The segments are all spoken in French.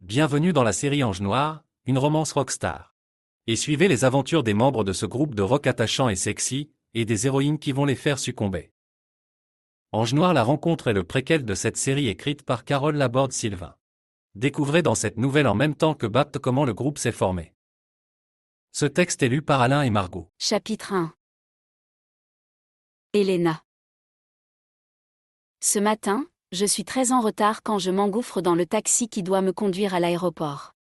Bienvenue dans la série Ange Noir, une romance rockstar. Et suivez les aventures des membres de ce groupe de rock attachants et sexy, et des héroïnes qui vont les faire succomber. Ange Noir, la rencontre est le préquel de cette série écrite par Carole Laborde-Sylvain. Découvrez dans cette nouvelle en même temps que Bapt comment le groupe s'est formé. Ce texte est lu par Alain et Margot. Chapitre 1. Elena. Ce matin, je suis très en retard quand je m'engouffre dans le taxi qui doit me conduire à l'aéroport.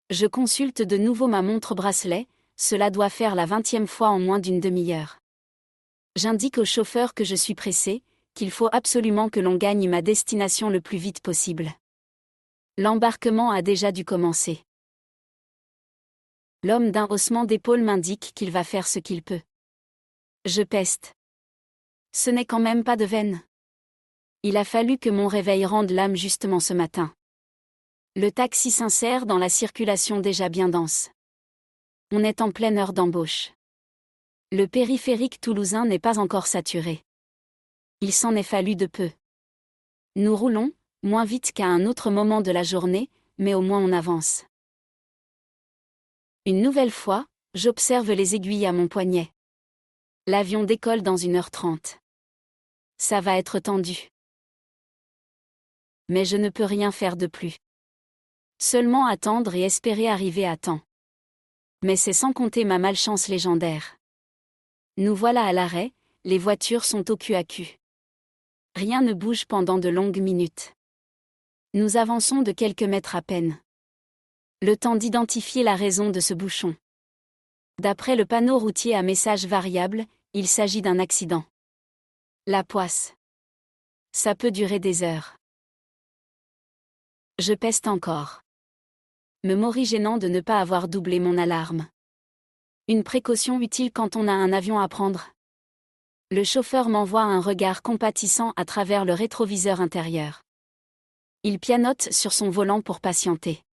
Je consulte de nouveau ma montre bracelet, cela doit faire la 20e fois en moins d'une demi-heure. J'indique au chauffeur que je suis pressé, qu'il faut absolument que l'on gagne ma destination le plus vite possible. L'embarquement a déjà dû commencer. L'homme d'un haussement d'épaule m'indique qu'il va faire ce qu'il peut. Je peste. Ce n'est quand même pas de veine. Il a fallu que mon réveil rende l'âme justement ce matin. Le taxi s'insère dans la circulation déjà bien dense. On est en pleine heure d'embauche. Le périphérique toulousain n'est pas encore saturé. Il s'en est fallu de peu. Nous roulons, moins vite qu'à un autre moment de la journée, mais au moins on avance. Une nouvelle fois, j'observe les aiguilles à mon poignet. L'avion décolle dans 1h30. Ça va être tendu. Mais je ne peux rien faire de plus. Seulement attendre et espérer arriver à temps. Mais c'est sans compter ma malchance légendaire. Nous voilà à l'arrêt, les voitures sont au cul à cul. Rien ne bouge pendant de longues minutes. Nous avançons de quelques mètres à peine. Le temps d'identifier la raison de ce bouchon. D'après le panneau routier à message variable, il s'agit d'un accident. La poisse. Ça peut durer des heures. Je peste encore. Me morigénant de ne pas avoir doublé mon alarme. Une précaution utile quand on a un avion à prendre. Le chauffeur m'envoie un regard compatissant à travers le rétroviseur intérieur. Il pianote sur son volant pour patienter.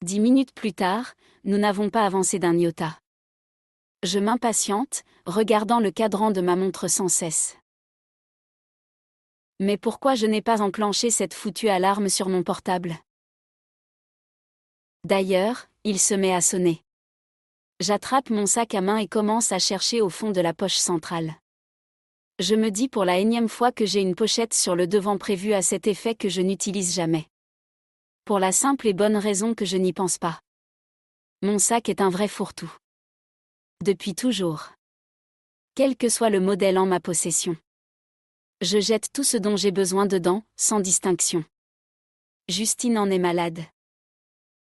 10 minutes plus tard, nous n'avons pas avancé d'un iota. Je m'impatiente, regardant le cadran de ma montre sans cesse. Mais pourquoi je n'ai pas enclenché cette foutue alarme sur mon portable ? D'ailleurs, il se met à sonner. J'attrape mon sac à main et commence à chercher au fond de la poche centrale. Je me dis pour la énième fois que j'ai une pochette sur le devant prévue à cet effet que je n'utilise jamais. Pour la simple et bonne raison que je n'y pense pas. Mon sac est un vrai fourre-tout. Depuis toujours. Quel que soit le modèle en ma possession. Je jette tout ce dont j'ai besoin dedans, sans distinction. Justine en est malade.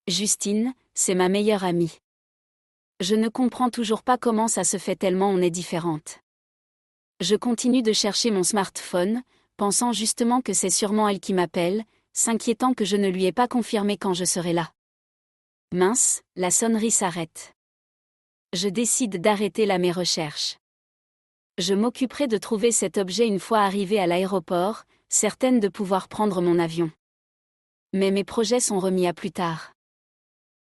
Justine, c'est ma meilleure amie. Je ne comprends toujours pas comment ça se fait tellement on est différentes. Je continue de chercher mon smartphone, pensant justement que c'est sûrement elle qui m'appelle, s'inquiétant que je ne lui ai pas confirmé quand je serai là. Mince, la sonnerie s'arrête. Je décide d'arrêter là mes recherches. Je m'occuperai de trouver cet objet une fois arrivée à l'aéroport, certaine de pouvoir prendre mon avion. Mais mes projets sont remis à plus tard.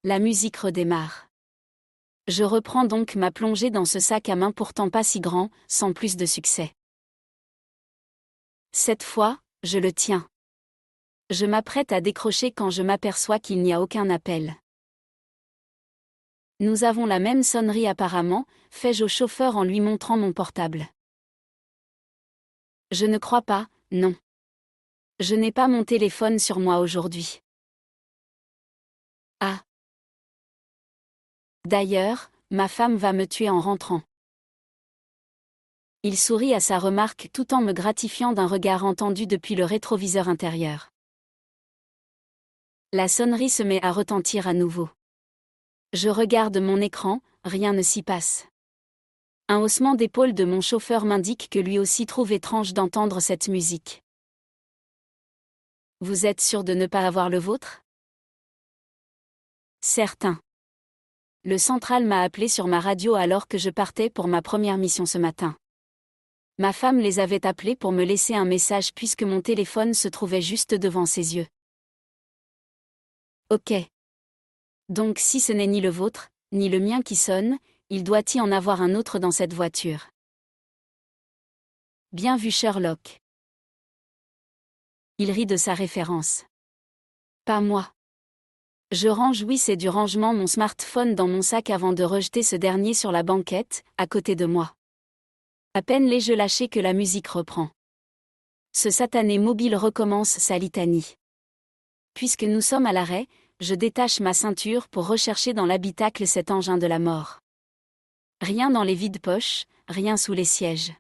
La musique redémarre. Je reprends donc ma plongée dans ce sac à main pourtant pas si grand, sans plus de succès. Cette fois, je le tiens. Je m'apprête à décrocher quand je m'aperçois qu'il n'y a aucun appel. Nous avons la même sonnerie apparemment, fais-je au chauffeur en lui montrant mon portable. Je ne crois pas, non. Je n'ai pas mon téléphone sur moi aujourd'hui. Ah. D'ailleurs, ma femme va me tuer en rentrant. Il sourit à sa remarque tout en me gratifiant d'un regard entendu depuis le rétroviseur intérieur. La sonnerie se met à retentir à nouveau. Je regarde mon écran, rien ne s'y passe. Un haussement d'épaule de mon chauffeur m'indique que lui aussi trouve étrange d'entendre cette musique. Vous êtes sûr de ne pas avoir le vôtre ? Certain. Le central m'a appelé sur ma radio alors que je partais pour ma première mission ce matin. Ma femme les avait appelés pour me laisser un message puisque mon téléphone se trouvait juste devant ses yeux. Ok. Donc si ce n'est ni le vôtre, ni le mien qui sonne, il doit y en avoir un autre dans cette voiture. Bien vu Sherlock. Il rit de sa référence. Pas moi. Je range, oui, c'est du rangement, mon smartphone dans mon sac avant de rejeter ce dernier sur la banquette, à côté de moi. À peine l'ai-je lâché que la musique reprend. Ce satané mobile recommence sa litanie. Puisque nous sommes à l'arrêt, je détache ma ceinture pour rechercher dans l'habitacle cet engin de la mort. Rien dans les vides poches, rien sous les sièges.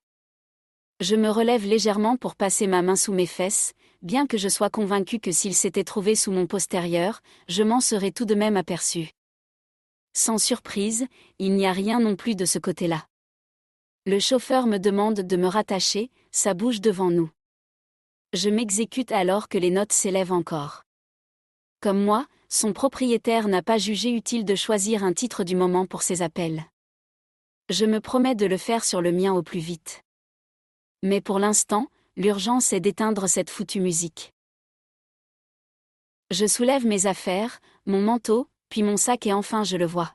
Je me relève légèrement pour passer ma main sous mes fesses, bien que je sois convaincu que s'il s'était trouvé sous mon postérieur, je m'en serais tout de même aperçu. Sans surprise, il n'y a rien non plus de ce côté-là. Le chauffeur me demande de me rattacher, ça bouge devant nous. Je m'exécute alors que les notes s'élèvent encore. Comme moi, son propriétaire n'a pas jugé utile de choisir un titre du moment pour ses appels. Je me promets de le faire sur le mien au plus vite. Mais pour l'instant, l'urgence est d'éteindre cette foutue musique. Je soulève mes affaires, mon manteau, puis mon sac et enfin je le vois.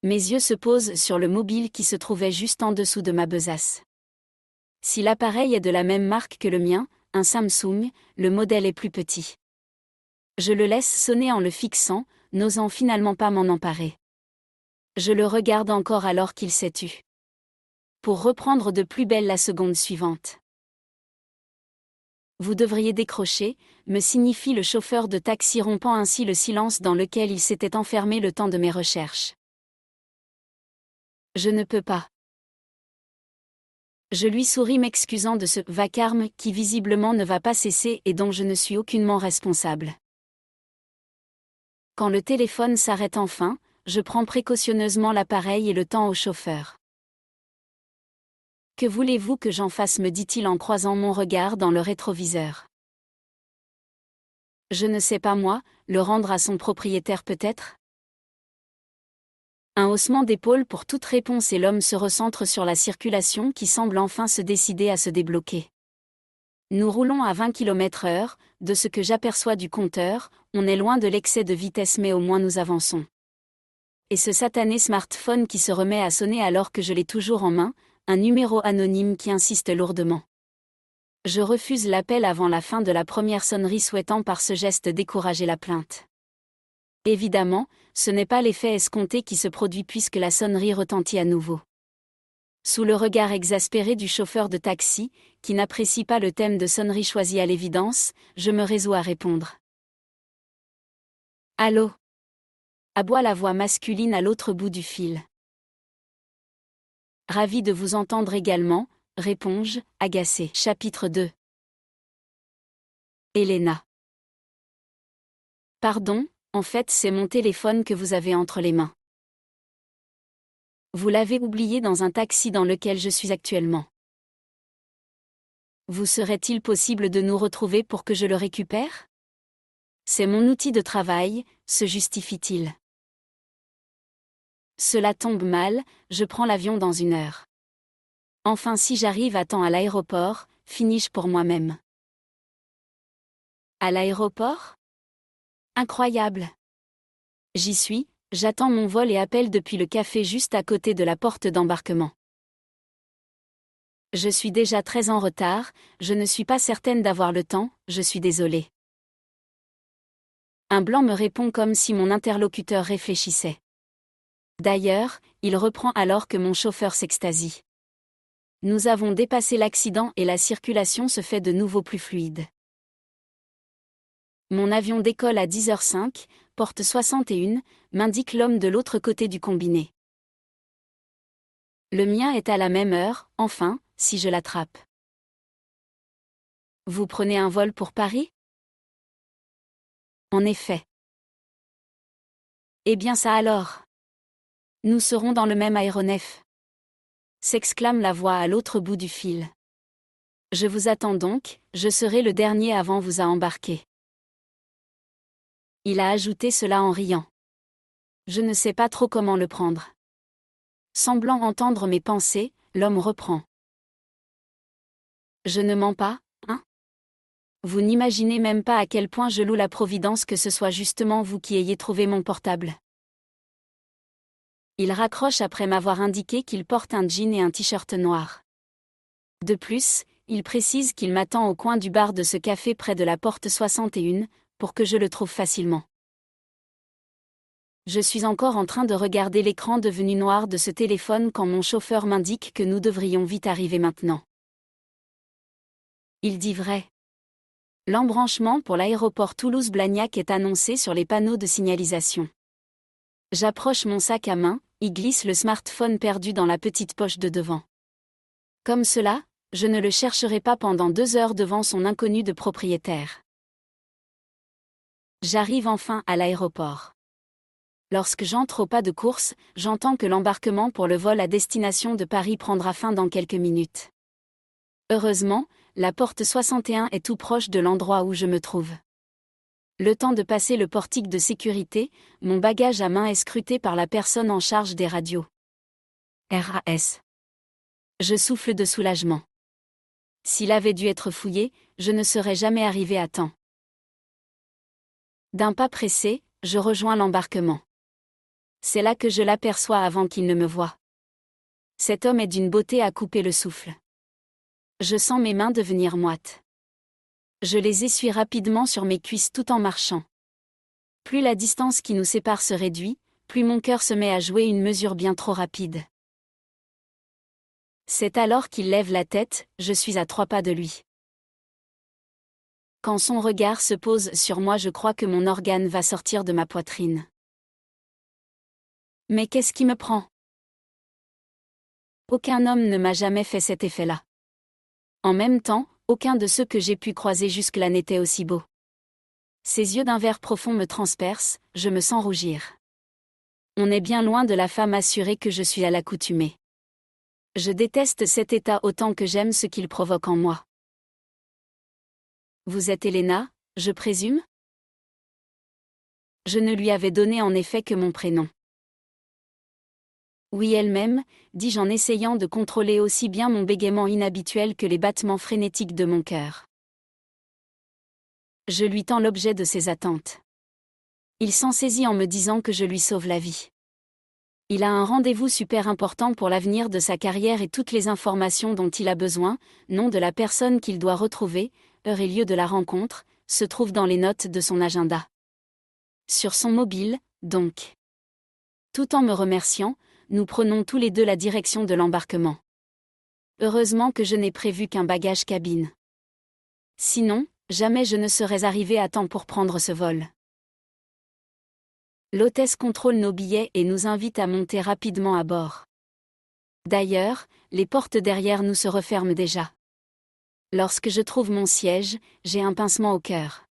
Mes yeux se posent sur le mobile qui se trouvait juste en dessous de ma besace. Si l'appareil est de la même marque que le mien, un Samsung, le modèle est plus petit. Je le laisse sonner en le fixant, n'osant finalement pas m'en emparer. Je le regarde encore alors qu'il s'est tu. Pour reprendre de plus belle la seconde suivante. Vous devriez décrocher, me signifie le chauffeur de taxi, rompant ainsi le silence dans lequel il s'était enfermé le temps de mes recherches. Je ne peux pas. Je lui souris m'excusant de ce vacarme qui visiblement ne va pas cesser et dont je ne suis aucunement responsable. Quand le téléphone s'arrête enfin, je prends précautionneusement l'appareil et le tends au chauffeur. Que voulez-vous que j'en fasse, me dit-il en croisant mon regard dans le rétroviseur. Je ne sais pas moi, le rendre à son propriétaire peut-être ? Un haussement d'épaule pour toute réponse et l'homme se recentre sur la circulation qui semble enfin se décider à se débloquer. Nous roulons à 20 km/h, de ce que j'aperçois du compteur, on est loin de l'excès de vitesse mais au moins nous avançons. Et ce satané smartphone qui se remet à sonner alors que je l'ai toujours en main, un numéro anonyme qui insiste lourdement. Je refuse l'appel avant la fin de la première sonnerie, souhaitant par ce geste décourager la plainte. Évidemment, ce n'est pas l'effet escompté qui se produit puisque la sonnerie retentit à nouveau. Sous le regard exaspéré du chauffeur de taxi, qui n'apprécie pas le thème de sonnerie choisi à l'évidence, je me résous à répondre. Allô ? Aboie la voix masculine à l'autre bout du fil. Ravi de vous entendre également, réponds-je, agacé. Chapitre 2. Elena. Pardon, en fait c'est mon téléphone que vous avez entre les mains. Vous l'avez oublié dans un taxi dans lequel je suis actuellement. Vous serait-il possible de nous retrouver pour que je le récupère ? C'est mon outil de travail, se justifie-t-il. Cela tombe mal, je prends l'avion dans 1 heure. Enfin, si j'arrive à temps à l'aéroport, finis-je pour moi-même. À l'aéroport ? Incroyable. J'y suis, j'attends mon vol et appelle depuis le café juste à côté de la porte d'embarquement. Je suis déjà très en retard, je ne suis pas certaine d'avoir le temps, je suis désolée. Un blanc me répond comme si mon interlocuteur réfléchissait. D'ailleurs, il reprend alors que mon chauffeur s'extasie. Nous avons dépassé l'accident et la circulation se fait de nouveau plus fluide. Mon avion décolle à 10h05, porte 61, m'indique l'homme de l'autre côté du combiné. Le mien est à la même heure, enfin, si je l'attrape. Vous prenez un vol pour Paris ? En effet. Eh bien ça alors. Nous serons dans le même aéronef. S'exclame la voix à l'autre bout du fil. Je vous attends donc, je serai le dernier avant vous à embarquer. Il a ajouté cela en riant. Je ne sais pas trop comment le prendre. Semblant entendre mes pensées, l'homme reprend. Je ne mens pas, hein ? Vous n'imaginez même pas à quel point je loue la providence que ce soit justement vous qui ayez trouvé mon portable. Il raccroche après m'avoir indiqué qu'il porte un jean et un t-shirt noir. De plus, il précise qu'il m'attend au coin du bar de ce café près de la porte 61, pour que je le trouve facilement. Je suis encore en train de regarder l'écran devenu noir de ce téléphone quand mon chauffeur m'indique que nous devrions vite arriver maintenant. Il dit vrai. L'embranchement pour l'aéroport Toulouse-Blagnac est annoncé sur les panneaux de signalisation. J'approche mon sac à main, y glisse le smartphone perdu dans la petite poche de devant. Comme cela, je ne le chercherai pas pendant 2 heures devant son inconnu de propriétaire. J'arrive enfin à l'aéroport. Lorsque j'entre au pas de course, j'entends que l'embarquement pour le vol à destination de Paris prendra fin dans quelques minutes. Heureusement, la porte 61 est tout proche de l'endroit où je me trouve. Le temps de passer le portique de sécurité, mon bagage à main est scruté par la personne en charge des radios. RAS. Je souffle de soulagement. S'il avait dû être fouillé, je ne serais jamais arrivé à temps. D'un pas pressé, je rejoins l'embarquement. C'est là que je l'aperçois avant qu'il ne me voie. Cet homme est d'une beauté à couper le souffle. Je sens mes mains devenir moites. Je les essuie rapidement sur mes cuisses tout en marchant. Plus la distance qui nous sépare se réduit, plus mon cœur se met à jouer une mesure bien trop rapide. C'est alors qu'il lève la tête, je suis à 3 pas de lui. Quand son regard se pose sur moi, je crois que mon organe va sortir de ma poitrine. Mais qu'est-ce qui me prend ? Aucun homme ne m'a jamais fait cet effet-là. En même temps, aucun de ceux que j'ai pu croiser jusque-là n'était aussi beau. Ses yeux d'un vert profond me transpercent, je me sens rougir. On est bien loin de la femme assurée que je suis à l'accoutumée. Je déteste cet état autant que j'aime ce qu'il provoque en moi. Vous êtes Elena, je présume ? Je ne lui avais donné en effet que mon prénom. Oui, elle-même, dis-je en essayant de contrôler aussi bien mon bégaiement inhabituel que les battements frénétiques de mon cœur. Je lui tends l'objet de ses attentes. Il s'en saisit en me disant que je lui sauve la vie. Il a un rendez-vous super important pour l'avenir de sa carrière et toutes les informations dont il a besoin, nom de la personne qu'il doit retrouver, heure et lieu de la rencontre, se trouvent dans les notes de son agenda. Sur son mobile, donc. Tout en me remerciant, nous prenons tous les deux la direction de l'embarquement. Heureusement que je n'ai prévu qu'un bagage cabine. Sinon, jamais je ne serais arrivé à temps pour prendre ce vol. L'hôtesse contrôle nos billets et nous invite à monter rapidement à bord. D'ailleurs, les portes derrière nous se referment déjà. Lorsque je trouve mon siège, j'ai un pincement au cœur.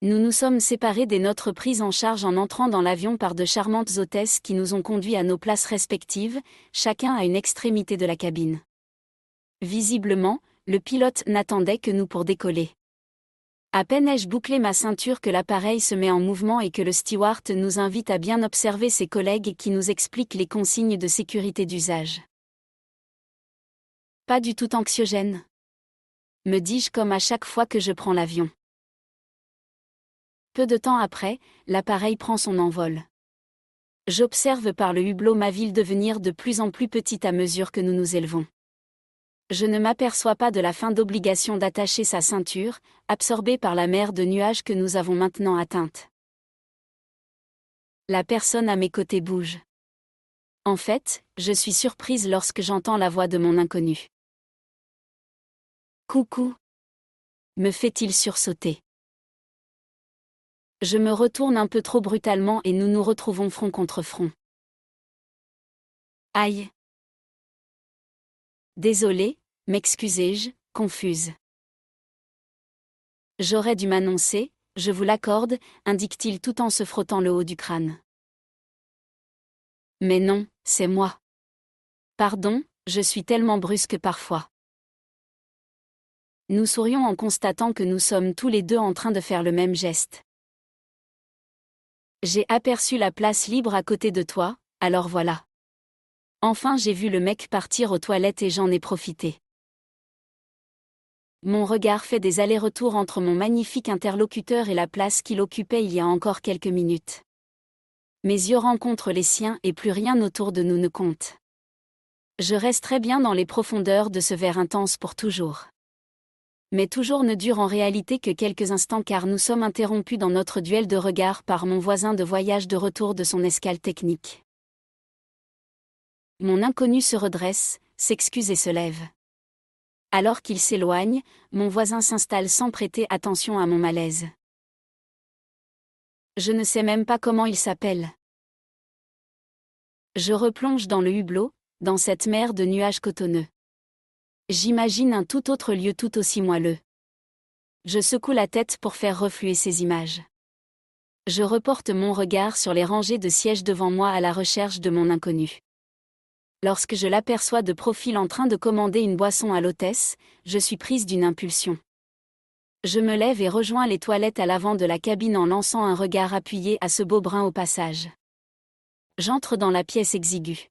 Nous nous sommes séparés des nôtres prises en charge en entrant dans l'avion par de charmantes hôtesses qui nous ont conduits à nos places respectives, chacun à une extrémité de la cabine. Visiblement, le pilote n'attendait que nous pour décoller. À peine ai-je bouclé ma ceinture que l'appareil se met en mouvement et que le steward nous invite à bien observer ses collègues qui nous expliquent les consignes de sécurité d'usage. Pas du tout anxiogène, me dis-je comme à chaque fois que je prends l'avion. Peu de temps après, l'appareil prend son envol. J'observe par le hublot ma ville devenir de plus en plus petite à mesure que nous nous élevons. Je ne m'aperçois pas de la fin d'obligation d'attacher sa ceinture, absorbée par la mer de nuages que nous avons maintenant atteinte. La personne à mes côtés bouge. En fait, je suis surprise lorsque j'entends la voix de mon inconnu. Coucou, me fait-il sursauter. Je me retourne un peu trop brutalement et nous nous retrouvons front contre front. Aïe. Désolée, m'excusai-je, confuse. J'aurais dû m'annoncer, je vous l'accorde, indique-t-il tout en se frottant le haut du crâne. Mais non, c'est moi. Pardon, je suis tellement brusque parfois. Nous sourions en constatant que nous sommes tous les deux en train de faire le même geste. J'ai aperçu la place libre à côté de toi, alors voilà. Enfin j'ai vu le mec partir aux toilettes et j'en ai profité. Mon regard fait des allers-retours entre mon magnifique interlocuteur et la place qu'il occupait il y a encore quelques minutes. Mes yeux rencontrent les siens et plus rien autour de nous ne compte. Je resterai bien dans les profondeurs de ce verre intense pour toujours. Mais toujours ne dure en réalité que quelques instants car nous sommes interrompus dans notre duel de regards par mon voisin de voyage de retour de son escale technique. Mon inconnu se redresse, s'excuse et se lève. Alors qu'il s'éloigne, mon voisin s'installe sans prêter attention à mon malaise. Je ne sais même pas comment il s'appelle. Je replonge dans le hublot, dans cette mer de nuages cotonneux. J'imagine un tout autre lieu tout aussi moelleux. Je secoue la tête pour faire refluer ces images. Je reporte mon regard sur les rangées de sièges devant moi à la recherche de mon inconnu. Lorsque je l'aperçois de profil en train de commander une boisson à l'hôtesse, je suis prise d'une impulsion. Je me lève et rejoins les toilettes à l'avant de la cabine en lançant un regard appuyé à ce beau brun au passage. J'entre dans la pièce exiguë.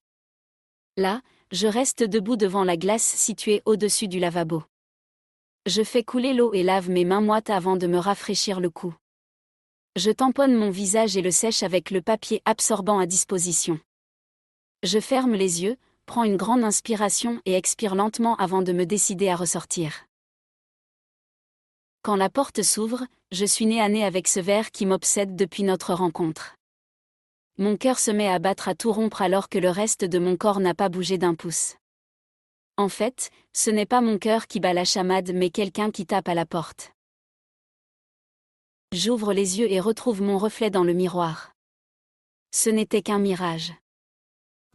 Là, je reste debout devant la glace située au-dessus du lavabo. Je fais couler l'eau et lave mes mains moites avant de me rafraîchir le cou. Je tamponne mon visage et le sèche avec le papier absorbant à disposition. Je ferme les yeux, prends une grande inspiration et expire lentement avant de me décider à ressortir. Quand la porte s'ouvre, je suis nez à nez avec ce verre qui m'obsède depuis notre rencontre. Mon cœur se met à battre à tout rompre alors que le reste de mon corps n'a pas bougé d'un pouce. En fait, ce n'est pas mon cœur qui bat la chamade mais quelqu'un qui tape à la porte. J'ouvre les yeux et retrouve mon reflet dans le miroir. Ce n'était qu'un mirage.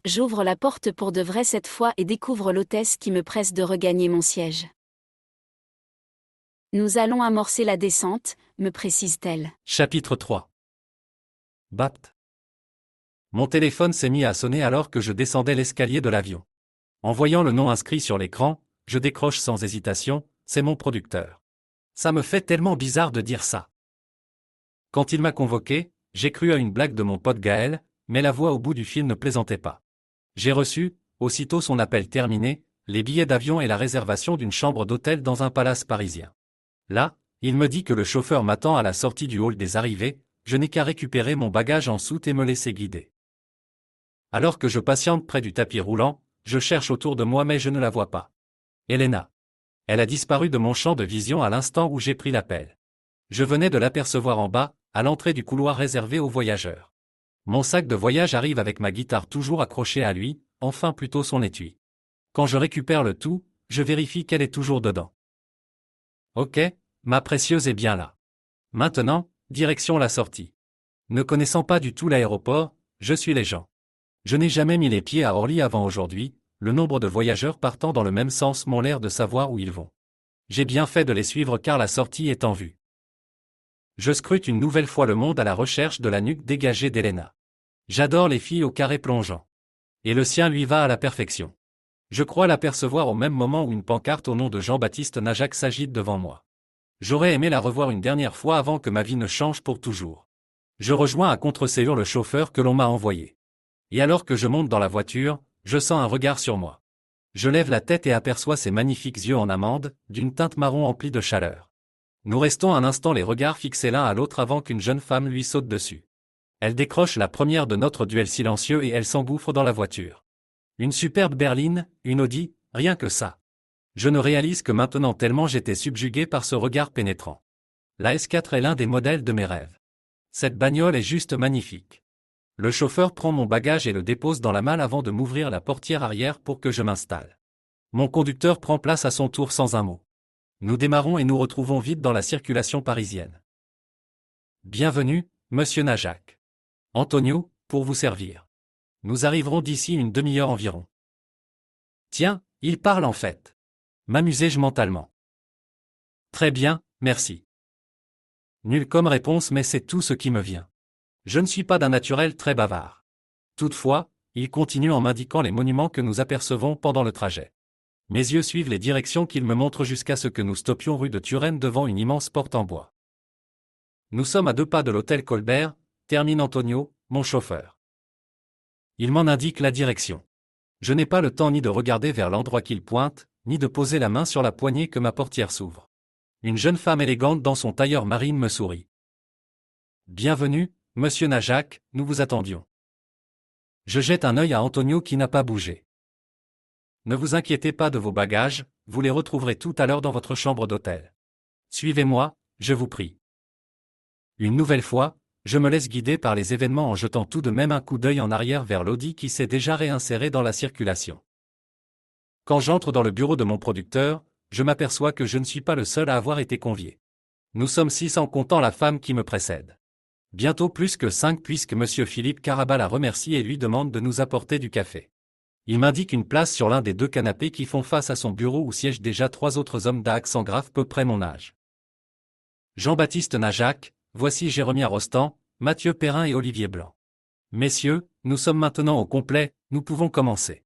J'ouvre la porte pour de vrai cette fois et découvre l'hôtesse qui me presse de regagner mon siège. Nous allons amorcer la descente, me précise-t-elle. Chapitre 3. Bapt. Mon téléphone s'est mis à sonner alors que je descendais l'escalier de l'avion. En voyant le nom inscrit sur l'écran, je décroche sans hésitation, c'est mon producteur. Ça me fait tellement bizarre de dire ça. Quand il m'a convoqué, j'ai cru à une blague de mon pote Gaël, mais la voix au bout du fil ne plaisantait pas. J'ai reçu, aussitôt son appel terminé, les billets d'avion et la réservation d'une chambre d'hôtel dans un palace parisien. Là, il me dit que le chauffeur m'attend à la sortie du hall des arrivées, je n'ai qu'à récupérer mon bagage en soute et me laisser guider. Alors que je patiente près du tapis roulant, je cherche autour de moi mais je ne la vois pas. Elena. Elle a disparu de mon champ de vision à l'instant où j'ai pris l'appel. Je venais de l'apercevoir en bas, à l'entrée du couloir réservé aux voyageurs. Mon sac de voyage arrive avec ma guitare toujours accrochée à lui, enfin plutôt son étui. Quand je récupère le tout, je vérifie qu'elle est toujours dedans. Ok, ma précieuse est bien là. Maintenant, direction la sortie. Ne connaissant pas du tout l'aéroport, je suis les gens. Je n'ai jamais mis les pieds à Orly avant aujourd'hui, le nombre de voyageurs partant dans le même sens m'ont l'air de savoir où ils vont. J'ai bien fait de les suivre car la sortie est en vue. Je scrute une nouvelle fois le monde à la recherche de la nuque dégagée d'Elena. J'adore les filles au carré plongeant. Et le sien lui va à la perfection. Je crois l'apercevoir au même moment où une pancarte au nom de Jean-Baptiste Najac s'agite devant moi. J'aurais aimé la revoir une dernière fois avant que ma vie ne change pour toujours. Je rejoins à contre-séance le chauffeur que l'on m'a envoyé. Et alors que je monte dans la voiture, je sens un regard sur moi. Je lève la tête et aperçois ses magnifiques yeux en amande, d'une teinte marron emplie de chaleur. Nous restons un instant les regards fixés l'un à l'autre avant qu'une jeune femme lui saute dessus. Elle décroche la première de notre duel silencieux et elle s'engouffre dans la voiture. Une superbe berline, une Audi, rien que ça. Je ne réalise que maintenant tellement j'étais subjugué par ce regard pénétrant. La S4 est l'un des modèles de mes rêves. Cette bagnole est juste magnifique. Le chauffeur prend mon bagage et le dépose dans la malle avant de m'ouvrir la portière arrière pour que je m'installe. Mon conducteur prend place à son tour sans un mot. Nous démarrons et nous retrouvons vite dans la circulation parisienne. Bienvenue, monsieur Najac. Antonio, pour vous servir. Nous arriverons d'ici une demi-heure environ. Tiens, il parle en fait. M'amusais-je mentalement? Très bien, merci. Nul comme réponse mais c'est tout ce qui me vient. Je ne suis pas d'un naturel très bavard. Toutefois, il continue en m'indiquant les monuments que nous apercevons pendant le trajet. Mes yeux suivent les directions qu'il me montre jusqu'à ce que nous stoppions rue de Turenne devant une immense porte en bois. Nous sommes à 2 pas de l'hôtel Colbert, termine Antonio, mon chauffeur. Il m'en indique la direction. Je n'ai pas le temps ni de regarder vers l'endroit qu'il pointe, ni de poser la main sur la poignée que ma portière s'ouvre. Une jeune femme élégante dans son tailleur marine me sourit. Bienvenue, monsieur Najac, nous vous attendions. Je jette un œil à Antonio qui n'a pas bougé. Ne vous inquiétez pas de vos bagages, vous les retrouverez tout à l'heure dans votre chambre d'hôtel. Suivez-moi, je vous prie. Une nouvelle fois, je me laisse guider par les événements en jetant tout de même un coup d'œil en arrière vers l'Audi qui s'est déjà réinséré dans la circulation. Quand j'entre dans le bureau de mon producteur, je m'aperçois que je ne suis pas le seul à avoir été convié. Nous sommes 6 en comptant la femme qui me précède. Bientôt plus que 5 puisque M. Philippe Caraba la remercie et lui demande de nous apporter du café. Il m'indique une place sur l'un des 2 canapés qui font face à son bureau où siègent déjà 3 autres hommes d'accent grave peu près mon âge. Jean-Baptiste Najac, voici Jérôme Rostand, Mathieu Perrin et Olivier Blanc. Messieurs, nous sommes maintenant au complet, nous pouvons commencer.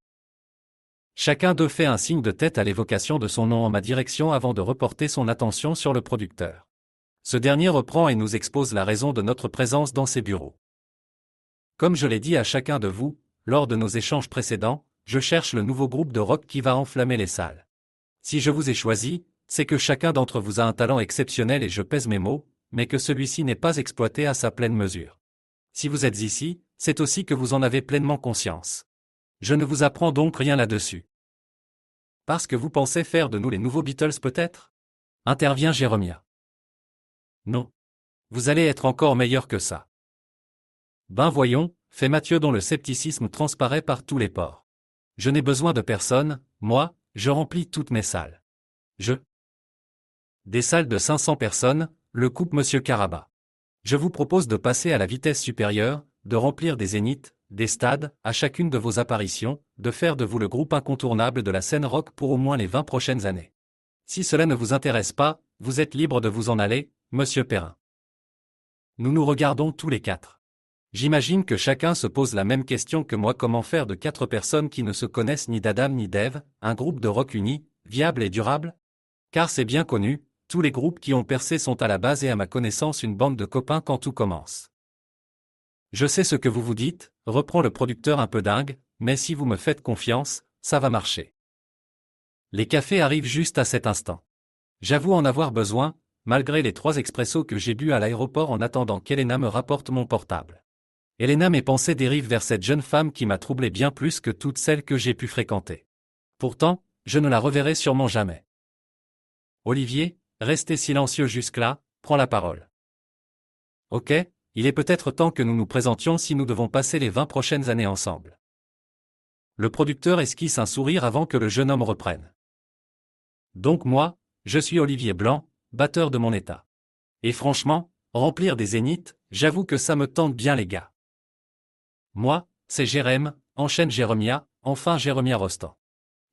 Chacun d'eux fait un signe de tête à l'évocation de son nom en ma direction avant de reporter son attention sur le producteur. Ce dernier reprend et nous expose la raison de notre présence dans ses bureaux. Comme je l'ai dit à chacun de vous, lors de nos échanges précédents, je cherche le nouveau groupe de rock qui va enflammer les salles. Si je vous ai choisi, c'est que chacun d'entre vous a un talent exceptionnel et je pèse mes mots, mais que celui-ci n'est pas exploité à sa pleine mesure. Si vous êtes ici, c'est aussi que vous en avez pleinement conscience. Je ne vous apprends donc rien là-dessus. Parce que vous pensez faire de nous les nouveaux Beatles peut-être ? Intervient Jérôme. Non. Vous allez être encore meilleur que ça. Ben voyons, fait Mathieu dont le scepticisme transparaît par tous les pores. Je n'ai besoin de personne, moi, je remplis toutes mes salles. Des salles de 500 personnes, le coupe Monsieur Caraba. Je vous propose de passer à la vitesse supérieure, de remplir des zéniths, des stades, à chacune de vos apparitions, de faire de vous le groupe incontournable de la scène rock pour au moins les 20 prochaines années. Si cela ne vous intéresse pas, vous êtes libre de vous en aller, Monsieur Perrin. Nous nous regardons tous les 4. J'imagine que chacun se pose la même question que moi: comment faire de 4 personnes qui ne se connaissent ni d'Adam ni d'Ève, un groupe de rock uni, viable et durable ? Car c'est bien connu, tous les groupes qui ont percé sont à la base et à ma connaissance une bande de copains quand tout commence. Je sais ce que vous vous dites, reprend le producteur un peu dingue, mais si vous me faites confiance, ça va marcher. Les cafés arrivent juste à cet instant. J'avoue en avoir besoin, malgré les 3 expressos que j'ai bu à l'aéroport en attendant qu'Elena me rapporte mon portable. Elena, mes pensées dérivent vers cette jeune femme qui m'a troublé bien plus que toutes celles que j'ai pu fréquenter. Pourtant, je ne la reverrai sûrement jamais. Olivier, resté silencieux jusque-là, prend la parole. Ok, il est peut-être temps que nous nous présentions si nous devons passer les 20 prochaines années ensemble. Le producteur esquisse un sourire avant que le jeune homme reprenne. Donc moi, je suis Olivier Blanc, batteur de mon état. Et franchement, remplir des zéniths, j'avoue que ça me tente bien les gars. Moi, c'est Jérém, enchaîne Jérôme, enfin Jérôme Rostand.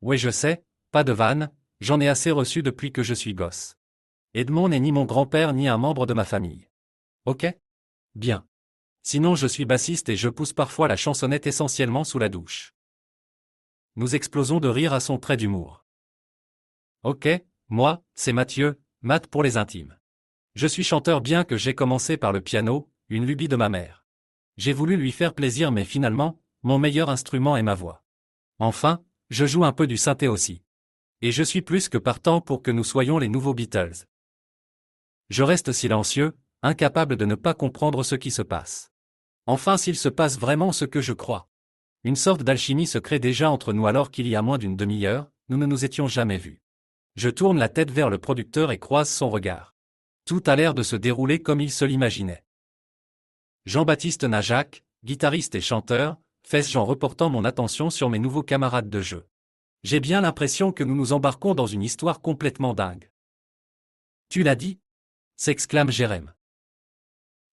Ouais je sais, pas de vanne, j'en ai assez reçu depuis que je suis gosse. Edmond n'est ni mon grand-père ni un membre de ma famille. Ok ? Bien. Sinon je suis bassiste et je pousse parfois la chansonnette essentiellement sous la douche. Nous explosons de rire à son trait d'humour. Ok, moi, c'est Mathieu, Matt pour les intimes. Je suis chanteur bien que j'ai commencé par le piano, une lubie de ma mère. J'ai voulu lui faire plaisir mais finalement, mon meilleur instrument est ma voix. Enfin, je joue un peu du synthé aussi. Et je suis plus que partant pour que nous soyons les nouveaux Beatles. Je reste silencieux, incapable de ne pas comprendre ce qui se passe. Enfin s'il se passe vraiment ce que je crois. Une sorte d'alchimie se crée déjà entre nous alors qu'il y a moins d'une demi-heure, nous ne nous étions jamais vus. Je tourne la tête vers le producteur et croise son regard. Tout a l'air de se dérouler comme il se l'imaginait. Jean-Baptiste Najac, guitariste et chanteur, fais-je en reportant mon attention sur mes nouveaux camarades de jeu. J'ai bien l'impression que nous nous embarquons dans une histoire complètement dingue. Tu l'as dit ? S'exclame Jérém.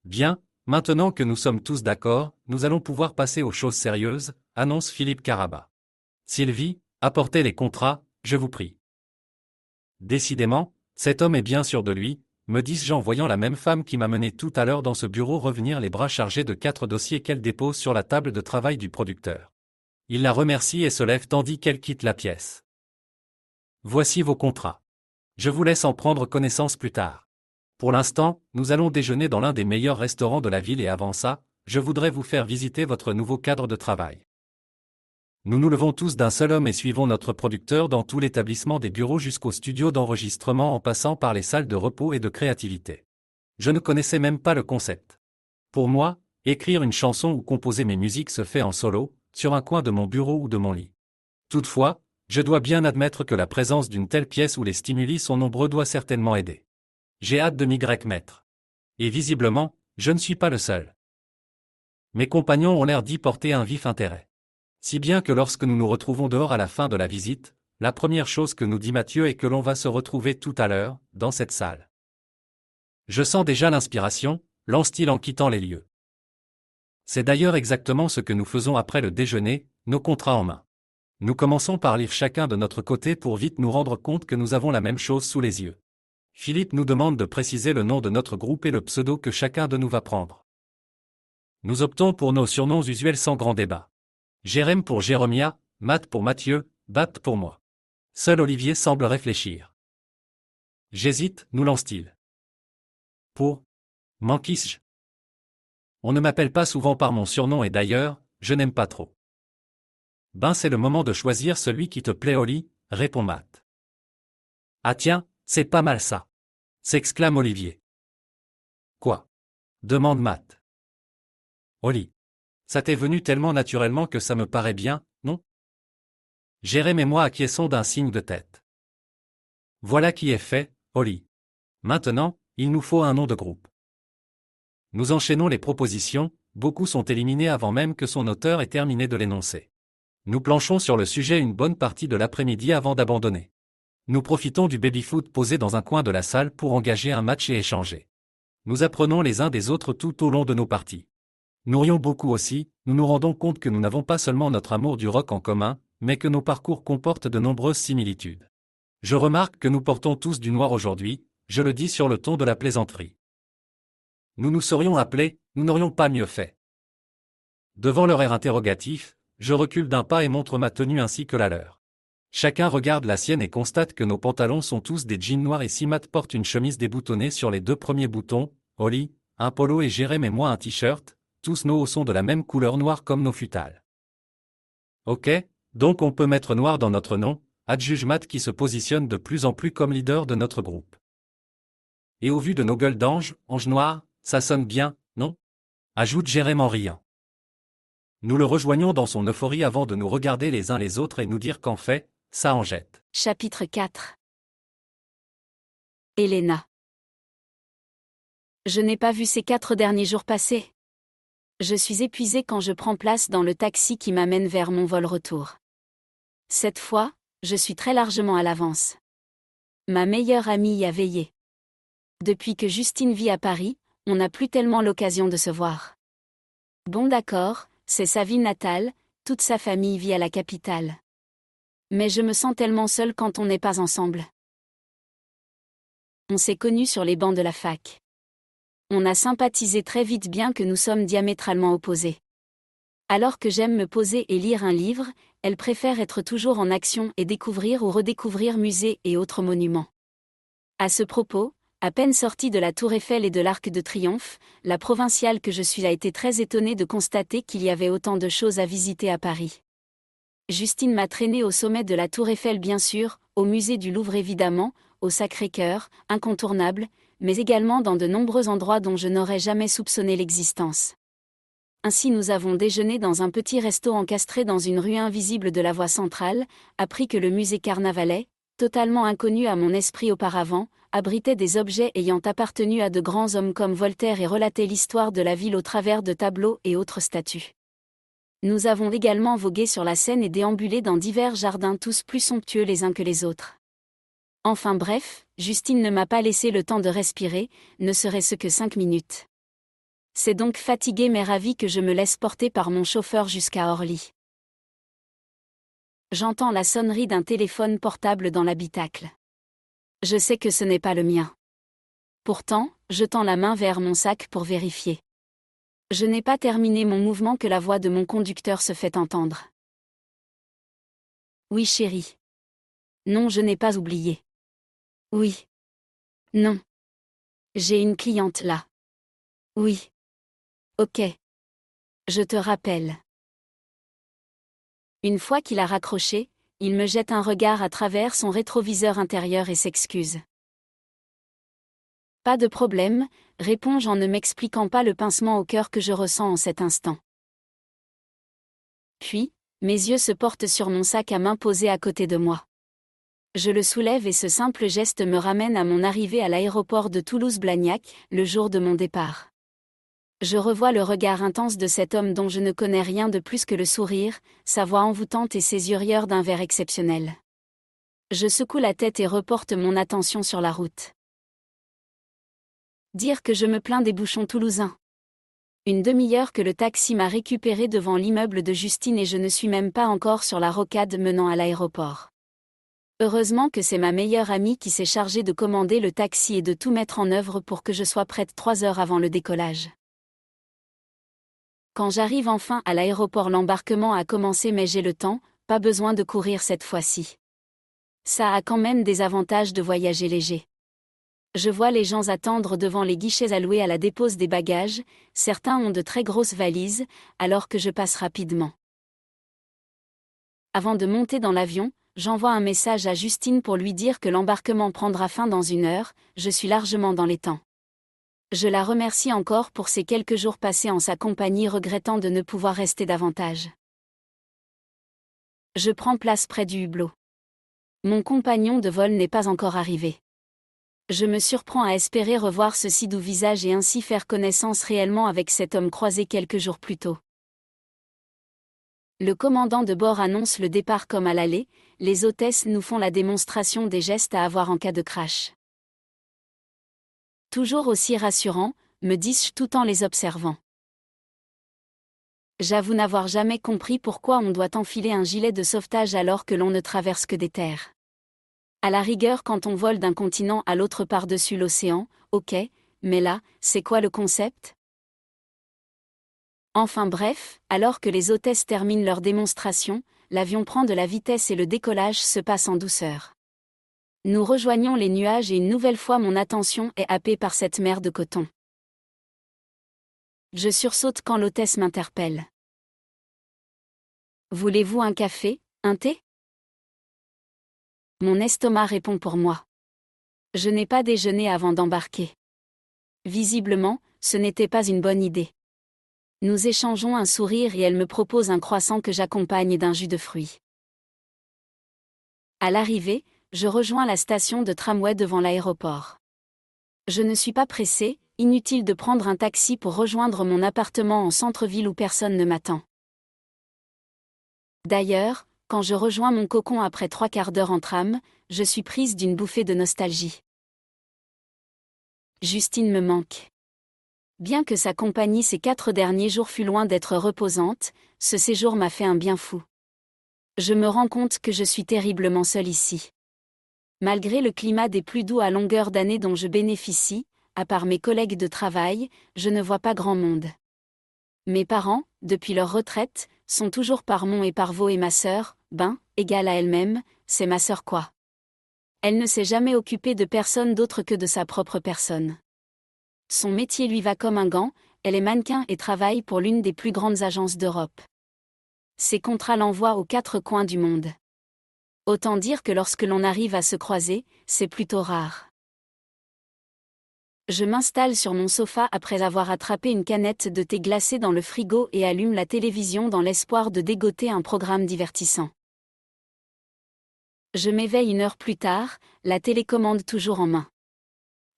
Bien, maintenant que nous sommes tous d'accord, nous allons pouvoir passer aux choses sérieuses, annonce Philippe Caraba. Sylvie, apportez les contrats, je vous prie. Décidément, cet homme est bien sûr de lui, me dis-je en voyant la même femme qui m'a mené tout à l'heure dans ce bureau revenir les bras chargés de 4 dossiers qu'elle dépose sur la table de travail du producteur. Il la remercie et se lève tandis qu'elle quitte la pièce. Voici vos contrats. Je vous laisse en prendre connaissance plus tard. Pour l'instant, nous allons déjeuner dans l'un des meilleurs restaurants de la ville et avant ça, je voudrais vous faire visiter votre nouveau cadre de travail. Nous nous levons tous d'un seul homme et suivons notre producteur dans tout l'établissement des bureaux jusqu'au studio d'enregistrement en passant par les salles de repos et de créativité. Je ne connaissais même pas le concept. Pour moi, écrire une chanson ou composer mes musiques se fait en solo, sur un coin de mon bureau ou de mon lit. Toutefois, je dois bien admettre que la présence d'une telle pièce où les stimuli sont nombreux doit certainement aider. J'ai hâte de m'y mettre. Et visiblement, je ne suis pas le seul. Mes compagnons ont l'air d'y porter un vif intérêt. Si bien que lorsque nous nous retrouvons dehors à la fin de la visite, la première chose que nous dit Mathieu est que l'on va se retrouver tout à l'heure, dans cette salle. Je sens déjà l'inspiration, lance-t-il en quittant les lieux. C'est d'ailleurs exactement ce que nous faisons après le déjeuner, nos contrats en main. Nous commençons par lire chacun de notre côté pour vite nous rendre compte que nous avons la même chose sous les yeux. Philippe nous demande de préciser le nom de notre groupe et le pseudo que chacun de nous va prendre. Nous optons pour nos surnoms usuels sans grand débat. Jérém pour Jéromia, Matt pour Mathieu, Bat pour moi. Seul Olivier semble réfléchir. J'hésite, nous lance-t-il. Pour Manquis. On ne m'appelle pas souvent par mon surnom et d'ailleurs, je n'aime pas trop. Ben c'est le moment de choisir celui qui te plaît Oli, répond Matt. Ah tiens, c'est pas mal ça. S'exclame Olivier. Quoi? Demande Matt. Oli. Ça t'est venu tellement naturellement que ça me paraît bien, non? Jérém et moi acquiesçons d'un signe de tête. Voilà qui est fait, Oli. Maintenant, il nous faut un nom de groupe. Nous enchaînons les propositions, beaucoup sont éliminés avant même que son auteur ait terminé de l'énoncer. Nous planchons sur le sujet une bonne partie de l'après-midi avant d'abandonner. Nous profitons du baby-foot posé dans un coin de la salle pour engager un match et échanger. Nous apprenons les uns des autres tout au long de nos parties. Nous rions beaucoup aussi, nous nous rendons compte que nous n'avons pas seulement notre amour du rock en commun, mais que nos parcours comportent de nombreuses similitudes. Je remarque que nous portons tous du noir aujourd'hui, je le dis sur le ton de la plaisanterie. Nous nous serions appelés, nous n'aurions pas mieux fait. Devant leur air interrogatif, je recule d'un pas et montre ma tenue ainsi que la leur. Chacun regarde la sienne et constate que nos pantalons sont tous des jeans noirs et si Matt porte une chemise déboutonnée sur les deux premiers boutons, Oli, un polo et Jérém et moi un t-shirt, tous nos hauts sont de la même couleur noire comme nos futales. Ok, donc on peut mettre noir dans notre nom, adjuge Matt qui se positionne de plus en plus comme leader de notre groupe. Et au vu de nos gueules d'ange, ange noir, ça sonne bien, non? Ajoute Jérém en riant. Nous le rejoignons dans son euphorie avant de nous regarder les uns les autres et nous dire qu'en fait, ça en jette. Chapitre 4. Elena. Je n'ai pas vu ces 4 derniers jours passer. Je suis épuisée quand je prends place dans le taxi qui m'amène vers mon vol retour. Cette fois, je suis très largement à l'avance. Ma meilleure amie y a veillé. Depuis que Justine vit à Paris, on n'a plus tellement l'occasion de se voir. Bon d'accord, c'est sa ville natale, toute sa famille vit à la capitale. Mais je me sens tellement seule quand on n'est pas ensemble. On s'est connus sur les bancs de la fac. On a sympathisé très vite bien que nous sommes diamétralement opposés. Alors que j'aime me poser et lire un livre, elle préfère être toujours en action et découvrir ou redécouvrir musées et autres monuments. À ce propos, à peine sortie de la Tour Eiffel et de l'Arc de Triomphe, la provinciale que je suis a été très étonnée de constater qu'il y avait autant de choses à visiter à Paris. Justine m'a traînée au sommet de la Tour Eiffel bien sûr, au musée du Louvre évidemment, au Sacré-Cœur, incontournable, mais également dans de nombreux endroits dont je n'aurais jamais soupçonné l'existence. Ainsi nous avons déjeuné dans un petit resto encastré dans une rue invisible de la voie centrale, appris que le musée Carnavalet, totalement inconnu à mon esprit auparavant, abritait des objets ayant appartenu à de grands hommes comme Voltaire et relatait l'histoire de la ville au travers de tableaux et autres statues. Nous avons également vogué sur la Seine et déambulé dans divers jardins tous plus somptueux les uns que les autres. Enfin bref, Justine ne m'a pas laissé le temps de respirer, ne serait-ce que 5 minutes. C'est donc fatiguée mais ravie que je me laisse porter par mon chauffeur jusqu'à Orly. J'entends la sonnerie d'un téléphone portable dans l'habitacle. Je sais que ce n'est pas le mien. Pourtant, je tends la main vers mon sac pour vérifier. Je n'ai pas terminé mon mouvement que la voix de mon conducteur se fait entendre. Oui chérie. Non, je n'ai pas oublié. Oui. Non. J'ai une cliente là. Oui. Ok. Je te rappelle. Une fois qu'il a raccroché, il me jette un regard à travers son rétroviseur intérieur et s'excuse. Pas de problème, réponds-je en ne m'expliquant pas le pincement au cœur que je ressens en cet instant. Puis, mes yeux se portent sur mon sac à main posé à côté de moi. Je le soulève et ce simple geste me ramène à mon arrivée à l'aéroport de Toulouse-Blagnac, le jour de mon départ. Je revois le regard intense de cet homme dont je ne connais rien de plus que le sourire, sa voix envoûtante et ses yeux rieurs d'un verre exceptionnel. Je secoue la tête et reporte mon attention sur la route. Dire que je me plains des bouchons toulousains. Une demi-heure que le taxi m'a récupéré devant l'immeuble de Justine et je ne suis même pas encore sur la rocade menant à l'aéroport. Heureusement que c'est ma meilleure amie qui s'est chargée de commander le taxi et de tout mettre en œuvre pour que je sois prête 3 heures avant le décollage. Quand j'arrive enfin à l'aéroport, l'embarquement a commencé mais j'ai le temps, pas besoin de courir cette fois-ci. Ça a quand même des avantages de voyager léger. Je vois les gens attendre devant les guichets alloués à la dépose des bagages, certains ont de très grosses valises, alors que je passe rapidement. Avant de monter dans l'avion, j'envoie un message à Justine pour lui dire que l'embarquement prendra fin dans 1 heure, je suis largement dans les temps. Je la remercie encore pour ces quelques jours passés en sa compagnie, regrettant de ne pouvoir rester davantage. Je prends place près du hublot. Mon compagnon de vol n'est pas encore arrivé. Je me surprends à espérer revoir ce si doux visage et ainsi faire connaissance réellement avec cet homme croisé quelques jours plus tôt. Le commandant de bord annonce le départ comme à l'aller, les hôtesses nous font la démonstration des gestes à avoir en cas de crash. Toujours aussi rassurant, me dis-je tout en les observant. J'avoue n'avoir jamais compris pourquoi on doit enfiler un gilet de sauvetage alors que l'on ne traverse que des terres. À la rigueur quand on vole d'un continent à l'autre par-dessus l'océan, ok, mais là, c'est quoi le concept ? Enfin bref, alors que les hôtesses terminent leur démonstration, l'avion prend de la vitesse et le décollage se passe en douceur. Nous rejoignons les nuages et une nouvelle fois mon attention est happée par cette mer de coton. Je sursaute quand l'hôtesse m'interpelle. Voulez-vous un café, un thé ? Mon estomac répond pour moi. Je n'ai pas déjeuné avant d'embarquer. Visiblement, ce n'était pas une bonne idée. Nous échangeons un sourire et elle me propose un croissant que j'accompagne d'un jus de fruits. À l'arrivée, je rejoins la station de tramway devant l'aéroport. Je ne suis pas pressée, inutile de prendre un taxi pour rejoindre mon appartement en centre-ville où personne ne m'attend. D'ailleurs, quand je rejoins mon cocon après 3/4 d'heure en tram, je suis prise d'une bouffée de nostalgie. Justine me manque. Bien que sa compagnie ces 4 derniers jours fût loin d'être reposante, ce séjour m'a fait un bien fou. Je me rends compte que je suis terriblement seule ici. Malgré le climat des plus doux à longueur d'année dont je bénéficie, à part mes collègues de travail, je ne vois pas grand monde. Mes parents, depuis leur retraite, sont toujours par Mont et par Vaux et ma sœur, égale à elle-même, c'est ma sœur quoi. Elle ne s'est jamais occupée de personne d'autre que de sa propre personne. Son métier lui va comme un gant, elle est mannequin et travaille pour l'une des plus grandes agences d'Europe. Ses contrats l'envoient aux 4 coins du monde. Autant dire que lorsque l'on arrive à se croiser, c'est plutôt rare. Je m'installe sur mon sofa après avoir attrapé une canette de thé glacé dans le frigo et allume la télévision dans l'espoir de dégoter un programme divertissant. Je m'éveille 1 heure plus tard, la télécommande toujours en main.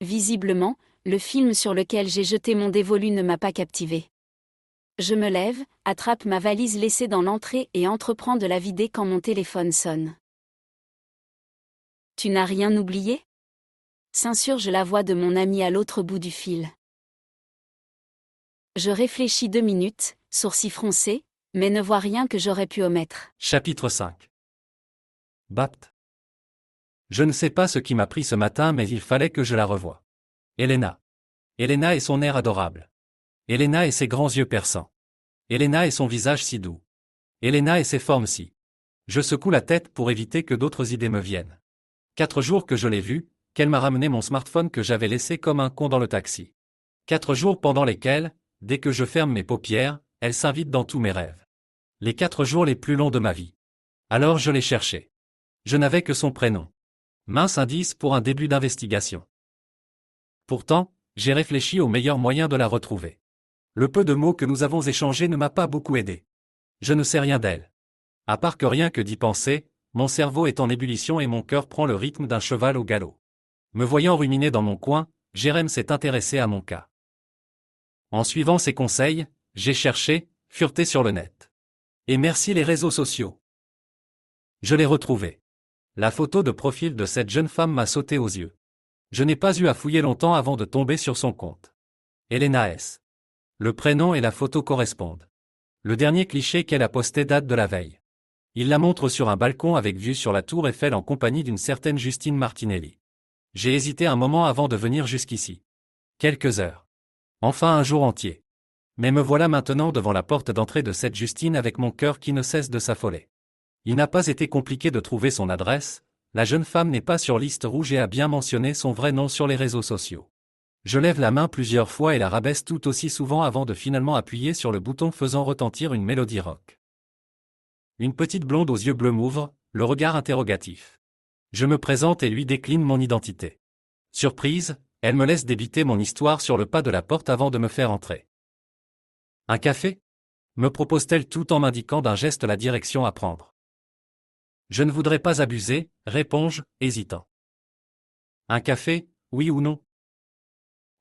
Visiblement, le film sur lequel j'ai jeté mon dévolu ne m'a pas captivé. Je me lève, attrape ma valise laissée dans l'entrée et entreprends de la vider quand mon téléphone sonne. Tu n'as rien oublié ? S'insurge la voix de mon ami à l'autre bout du fil. Je réfléchis 2 minutes, sourcils froncés, mais ne vois rien que j'aurais pu omettre. Chapitre 5. Bapt. Je ne sais pas ce qui m'a pris ce matin mais il fallait que je la revoie. Elena. Elena et son air adorable. Elena et ses grands yeux perçants. Elena et son visage si doux. Elena et ses formes si. Je secoue la tête pour éviter que d'autres idées me viennent. 4 jours que je l'ai vue, qu'elle m'a ramené mon smartphone que j'avais laissé comme un con dans le taxi. 4 jours pendant lesquels, dès que je ferme mes paupières, elle s'invite dans tous mes rêves. Les 4 jours les plus longs de ma vie. Alors je l'ai cherchée. Je n'avais que son prénom. Mince indice pour un début d'investigation. Pourtant, j'ai réfléchi au meilleur moyen de la retrouver. Le peu de mots que nous avons échangés ne m'a pas beaucoup aidé. Je ne sais rien d'elle. À part que rien que d'y penser, mon cerveau est en ébullition et mon cœur prend le rythme d'un cheval au galop. Me voyant ruminer dans mon coin, Jérém s'est intéressé à mon cas. En suivant ses conseils, j'ai cherché, fureté sur le net. Et merci les réseaux sociaux. Je l'ai retrouvé. La photo de profil de cette jeune femme m'a sauté aux yeux. Je n'ai pas eu à fouiller longtemps avant de tomber sur son compte. Elena S. Le prénom et la photo correspondent. Le dernier cliché qu'elle a posté date de la veille. Il la montre sur un balcon avec vue sur la tour Eiffel en compagnie d'une certaine Justine Martinelli. J'ai hésité un moment avant de venir jusqu'ici. Quelques heures. Enfin un jour entier. Mais me voilà maintenant devant la porte d'entrée de cette Justine avec mon cœur qui ne cesse de s'affoler. Il n'a pas été compliqué de trouver son adresse, la jeune femme n'est pas sur liste rouge et a bien mentionné son vrai nom sur les réseaux sociaux. Je lève la main plusieurs fois et la rabaisse tout aussi souvent avant de finalement appuyer sur le bouton faisant retentir une mélodie rock. Une petite blonde aux yeux bleus m'ouvre, le regard interrogatif. Je me présente et lui décline mon identité. Surprise, elle me laisse débiter mon histoire sur le pas de la porte avant de me faire entrer. Un café ? Me propose-t-elle tout en m'indiquant d'un geste la direction à prendre. Je ne voudrais pas abuser, réponds-je, hésitant. Un café, oui ou non ?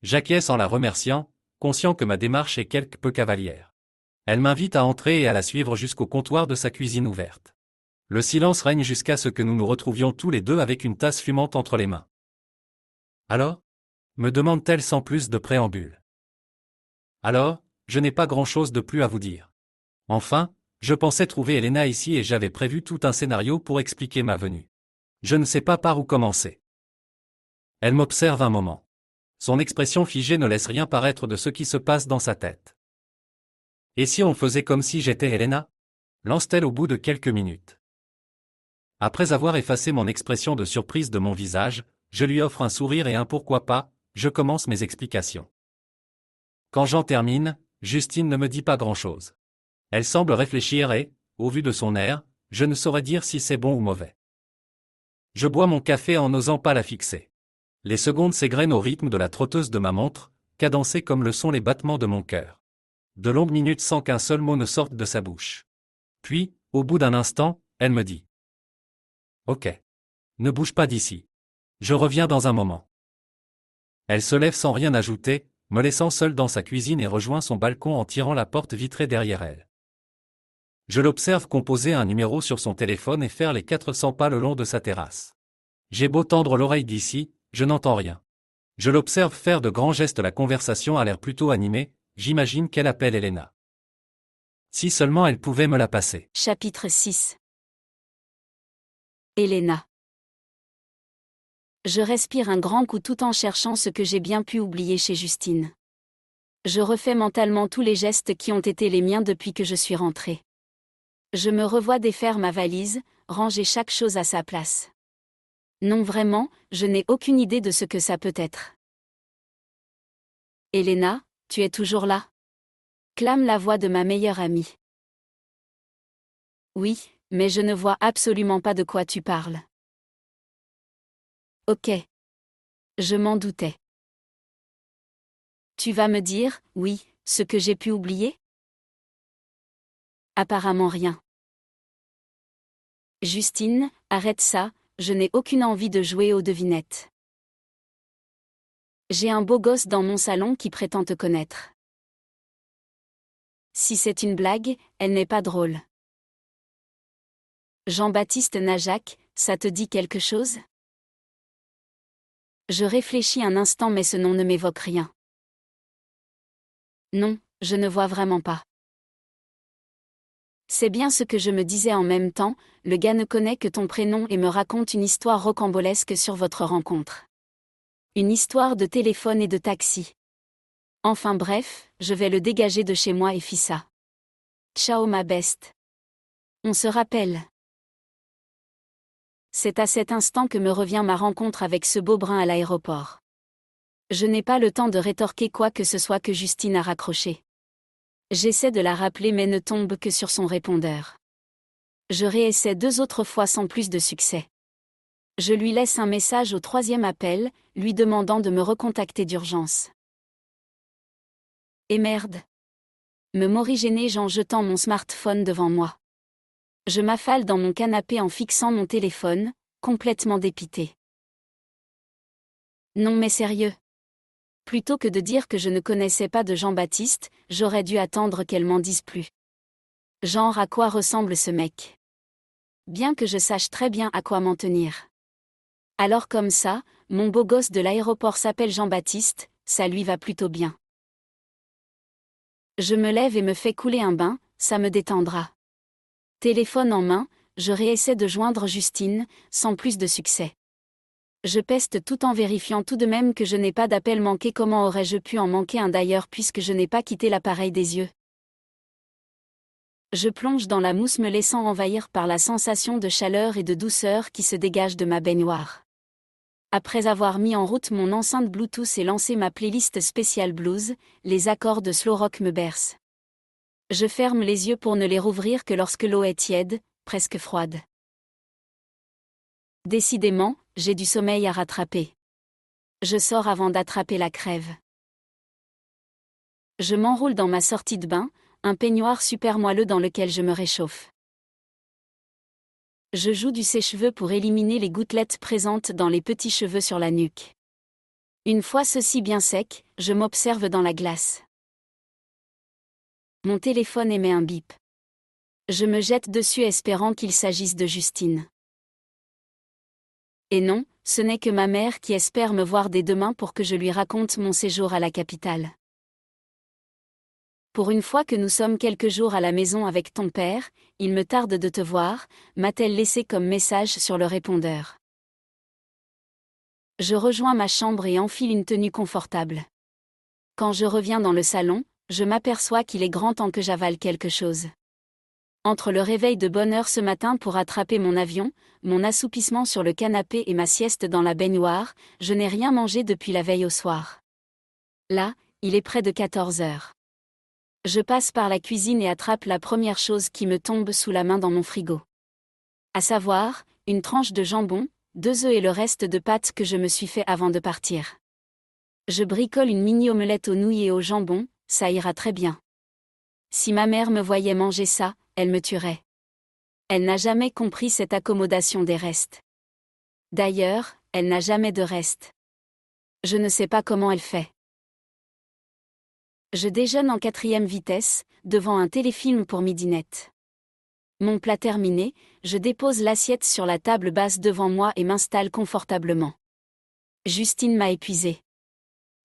J'acquiesce en la remerciant, conscient que ma démarche est quelque peu cavalière. Elle m'invite à entrer et à la suivre jusqu'au comptoir de sa cuisine ouverte. Le silence règne jusqu'à ce que nous nous retrouvions tous les deux avec une tasse fumante entre les mains. Alors ? Me demande-t-elle sans plus de préambule. Alors, je n'ai pas grand-chose de plus à vous dire. Enfin, je pensais trouver Elena ici et j'avais prévu tout un scénario pour expliquer ma venue. Je ne sais pas par où commencer. Elle m'observe un moment. Son expression figée ne laisse rien paraître de ce qui se passe dans sa tête. Et si on faisait comme si j'étais Elena ? Lance-t-elle au bout de quelques minutes. Après avoir effacé mon expression de surprise de mon visage, je lui offre un sourire et un pourquoi pas, je commence mes explications. Quand j'en termine, Justine ne me dit pas grand-chose. Elle semble réfléchir et, au vu de son air, je ne saurais dire si c'est bon ou mauvais. Je bois mon café en n'osant pas la fixer. Les secondes s'égrènent au rythme de la trotteuse de ma montre, cadencées comme le sont les battements de mon cœur. De longues minutes sans qu'un seul mot ne sorte de sa bouche. Puis, au bout d'un instant, elle me dit. Ok. Ne bouge pas d'ici. Je reviens dans un moment. Elle se lève sans rien ajouter, me laissant seul dans sa cuisine et rejoint son balcon en tirant la porte vitrée derrière elle. Je l'observe composer un numéro sur son téléphone et faire les 400 pas le long de sa terrasse. J'ai beau tendre l'oreille d'ici, je n'entends rien. Je l'observe faire de grands gestes, la conversation a l'air plutôt animée, j'imagine qu'elle appelle Elena. Si seulement elle pouvait me la passer. Chapitre 6. Elena. Je respire un grand coup tout en cherchant ce que j'ai bien pu oublier chez Justine. Je refais mentalement tous les gestes qui ont été les miens depuis que je suis rentrée. Je me revois défaire ma valise, ranger chaque chose à sa place. Non vraiment, je n'ai aucune idée de ce que ça peut être. Elena, tu es toujours là ? Clame la voix de ma meilleure amie. Oui, mais je ne vois absolument pas de quoi tu parles. Ok. Je m'en doutais. Tu vas me dire, oui, ce que j'ai pu oublier ? Apparemment rien. Justine, arrête ça, je n'ai aucune envie de jouer aux devinettes. J'ai un beau gosse dans mon salon qui prétend te connaître. Si c'est une blague, elle n'est pas drôle. Jean-Baptiste Najac, ça te dit quelque chose ? Je réfléchis un instant mais ce nom ne m'évoque rien. Non, je ne vois vraiment pas. C'est bien ce que je me disais en même temps, le gars ne connaît que ton prénom et me raconte une histoire rocambolesque sur votre rencontre. Une histoire de téléphone et de taxi. Enfin bref, je vais le dégager de chez moi et fis ça. Ciao ma best. On se rappelle. C'est à cet instant que me revient ma rencontre avec ce beau brun à l'aéroport. Je n'ai pas le temps de rétorquer quoi que ce soit que Justine a raccroché. J'essaie de la rappeler mais ne tombe que sur son répondeur. Je réessaie 2 autres fois sans plus de succès. Je lui laisse un message au 3e appel, lui demandant de me recontacter d'urgence. Et merde. Me morigénais-je en jetant mon smartphone devant moi. Je m'affale dans mon canapé en fixant mon téléphone, complètement dépité. Non mais sérieux. Plutôt que de dire que je ne connaissais pas de Jean-Baptiste, j'aurais dû attendre qu'elle m'en dise plus. Genre à quoi ressemble ce mec? Bien que je sache très bien à quoi m'en tenir. Alors comme ça, mon beau gosse de l'aéroport s'appelle Jean-Baptiste, ça lui va plutôt bien. Je me lève et me fais couler un bain, ça me détendra. Téléphone en main, je réessaie de joindre Justine, sans plus de succès. Je peste tout en vérifiant tout de même que je n'ai pas d'appel manqué. Comment aurais-je pu en manquer un d'ailleurs puisque je n'ai pas quitté l'appareil des yeux? Je plonge dans la mousse me laissant envahir par la sensation de chaleur et de douceur qui se dégage de ma baignoire. Après avoir mis en route mon enceinte Bluetooth et lancé ma playlist spéciale blues, les accords de slow rock me bercent. Je ferme les yeux pour ne les rouvrir que lorsque l'eau est tiède, presque froide. Décidément, j'ai du sommeil à rattraper. Je sors avant d'attraper la crève. Je m'enroule dans ma sortie de bain, un peignoir super moelleux dans lequel je me réchauffe. Je joue du sèche-cheveux pour éliminer les gouttelettes présentes dans les petits cheveux sur la nuque. Une fois ceci bien sec, je m'observe dans la glace. Mon téléphone émet un bip. Je me jette dessus espérant qu'il s'agisse de Justine. Et non, ce n'est que ma mère qui espère me voir dès demain pour que je lui raconte mon séjour à la capitale. Pour une fois que nous sommes quelques jours à la maison avec ton père, il me tarde de te voir, m'a-t-elle laissé comme message sur le répondeur. Je rejoins ma chambre et enfile une tenue confortable. Quand je reviens dans le salon, je m'aperçois qu'il est grand temps que j'avale quelque chose. Entre le réveil de bonne heure ce matin pour attraper mon avion, mon assoupissement sur le canapé et ma sieste dans la baignoire, je n'ai rien mangé depuis la veille au soir. Là, il est près de 14 heures. Je passe par la cuisine et attrape la première chose qui me tombe sous la main dans mon frigo. À savoir, une tranche de jambon, 2 œufs et le reste de pâtes que je me suis fait avant de partir. Je bricole une mini omelette aux nouilles et au jambon, ça ira très bien. Si ma mère me voyait manger ça, elle me tuerait. Elle n'a jamais compris cette accommodation des restes. D'ailleurs, elle n'a jamais de restes. Je ne sais pas comment elle fait. Je déjeune en 4e vitesse, devant un téléfilm pour midinette. Mon plat terminé, je dépose l'assiette sur la table basse devant moi et m'installe confortablement. Justine m'a épuisée.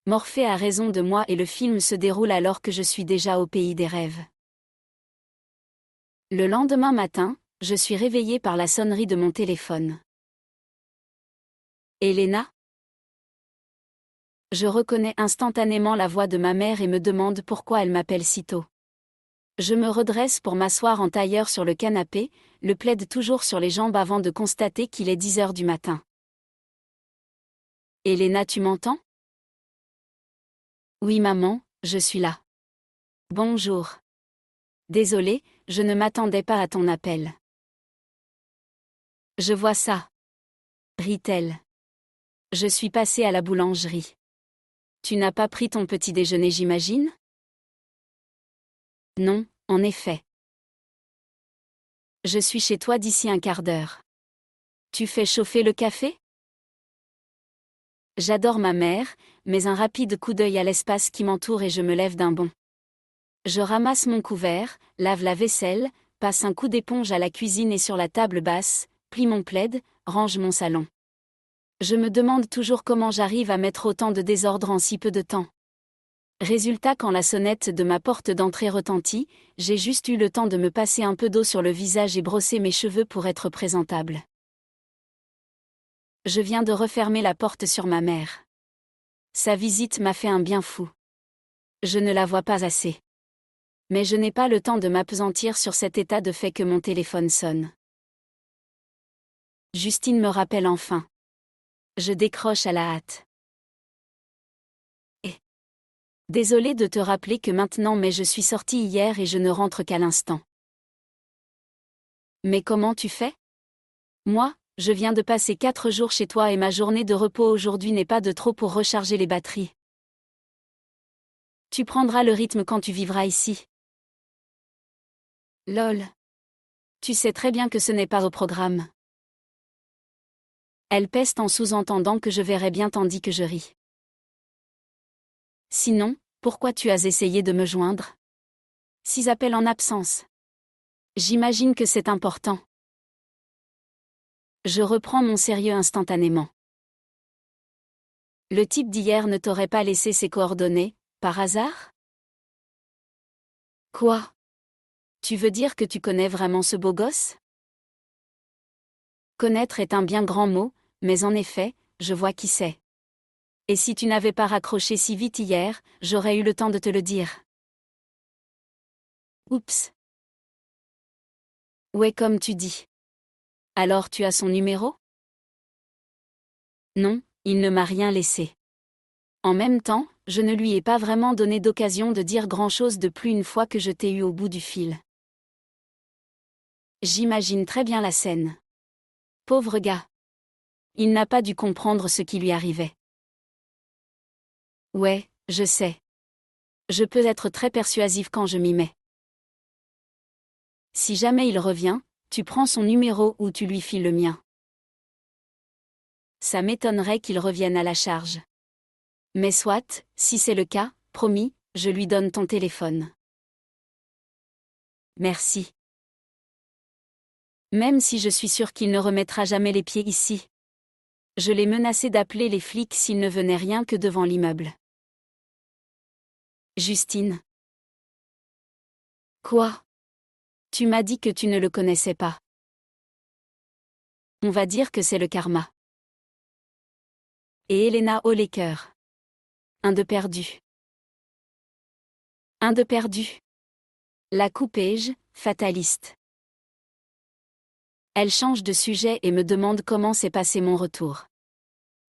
Morphée a raison de moi et le film se déroule alors que je suis déjà au pays des rêves. Le lendemain matin, je suis réveillée par la sonnerie de mon téléphone. Elena? Je reconnais instantanément la voix de ma mère et me demande pourquoi elle m'appelle si tôt. Je me redresse pour m'asseoir en tailleur sur le canapé, le plaid toujours sur les jambes avant de constater qu'il est 10 heures du matin. Elena, tu m'entends? Oui maman, je suis là. Bonjour. Désolée, je ne m'attendais pas à ton appel. Je vois ça. Rit-elle. Je suis passée à la boulangerie. Tu n'as pas pris ton petit déjeuner, j'imagine? Non, en effet. Je suis chez toi d'ici un quart d'heure. Tu fais chauffer le café? J'adore ma mère, mais un rapide coup d'œil à l'espace qui m'entoure et je me lève d'un bond. Je ramasse mon couvert, lave la vaisselle, passe un coup d'éponge à la cuisine et sur la table basse, plie mon plaid, range mon salon. Je me demande toujours comment j'arrive à mettre autant de désordre en si peu de temps. Résultat, quand la sonnette de ma porte d'entrée retentit, j'ai juste eu le temps de me passer un peu d'eau sur le visage et brosser mes cheveux pour être présentable. Je viens de refermer la porte sur ma mère. Sa visite m'a fait un bien fou. Je ne la vois pas assez. Mais je n'ai pas le temps de m'appesantir sur cet état de fait que mon téléphone sonne. Justine me rappelle enfin. Je décroche à la hâte. Désolée de te rappeler que maintenant mais je suis sortie hier et je ne rentre qu'à l'instant. Mais comment tu fais? Moi, je viens de passer 4 jours chez toi et ma journée de repos aujourd'hui n'est pas de trop pour recharger les batteries. Tu prendras le rythme quand tu vivras ici. Lol. Tu sais très bien que ce n'est pas au programme. Elle peste en sous-entendant que je verrai bien tandis que je ris. Sinon, pourquoi tu as essayé de me joindre? 6 appels en absence. J'imagine que c'est important. Je reprends mon sérieux instantanément. Le type d'hier ne t'aurait pas laissé ses coordonnées, par hasard? Quoi? Tu veux dire que tu connais vraiment ce beau gosse? Connaître est un bien grand mot, mais en effet, je vois qui c'est. Et si tu n'avais pas raccroché si vite hier, j'aurais eu le temps de te le dire. Oups. Ouais, comme tu dis. Alors tu as son numéro? Non, il ne m'a rien laissé. En même temps, je ne lui ai pas vraiment donné d'occasion de dire grand-chose de plus une fois que je t'ai eu au bout du fil. J'imagine très bien la scène. Pauvre gars. Il n'a pas dû comprendre ce qui lui arrivait. Ouais, je sais. Je peux être très persuasive quand je m'y mets. Si jamais il revient, tu prends son numéro ou tu lui files le mien. Ça m'étonnerait qu'il revienne à la charge. Mais soit, si c'est le cas, promis, je lui donne ton téléphone. Merci. Même si je suis sûre qu'il ne remettra jamais les pieds ici. Je l'ai menacé d'appeler les flics s'il ne venait rien que devant l'immeuble. Justine. Quoi? Tu m'as dit que tu ne le connaissais pas. On va dire que c'est le karma. Et Elena Holecker. Un de perdu. Un de perdu. La coupége, fataliste. Elle change de sujet et me demande comment s'est passé mon retour.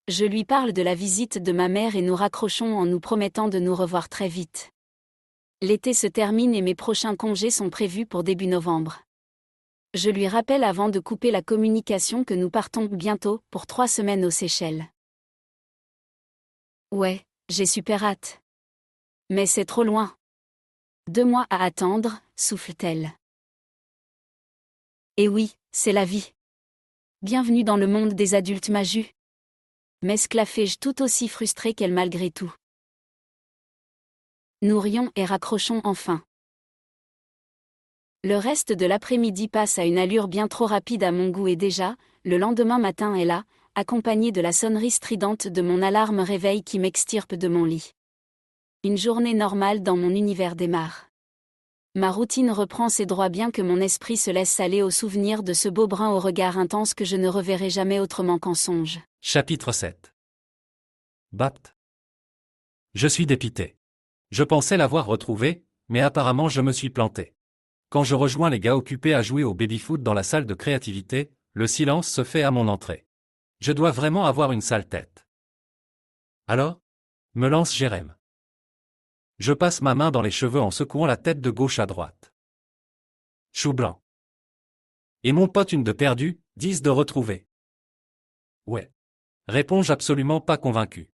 Je lui parle de la visite de ma mère et nous raccrochons en nous promettant de nous revoir très vite. L'été se termine et mes prochains congés sont prévus pour début novembre. Je lui rappelle avant de couper la communication que nous partons bientôt pour 3 semaines aux Seychelles. Ouais, j'ai super hâte. Mais c'est trop loin. 2 mois à attendre, souffle-t-elle. Et oui, c'est la vie. Bienvenue dans le monde des adultes majus. M'esclaffai-je tout aussi frustrée qu'elle malgré tout. Nous rions et raccrochons enfin. Le reste de l'après-midi passe à une allure bien trop rapide à mon goût et déjà, le lendemain matin est là, accompagné de la sonnerie stridente de mon alarme réveil qui m'extirpe de mon lit. Une journée normale dans mon univers démarre. Ma routine reprend ses droits bien que mon esprit se laisse aller au souvenir de ce beau brun au regard intense que je ne reverrai jamais autrement qu'en songe. Chapitre 7. Bapt. Je suis dépité. Je pensais l'avoir retrouvé, mais apparemment je me suis planté. Quand je rejoins les gars occupés à jouer au baby-foot dans la salle de créativité, le silence se fait à mon entrée. Je dois vraiment avoir une sale tête. Alors? Me lance Jérém. Je passe ma main dans les cheveux en secouant la tête de gauche à droite. Chou blanc. Et mon pote une de perdu, 10 de retrouvé. Ouais. Réponds-je absolument pas convaincu.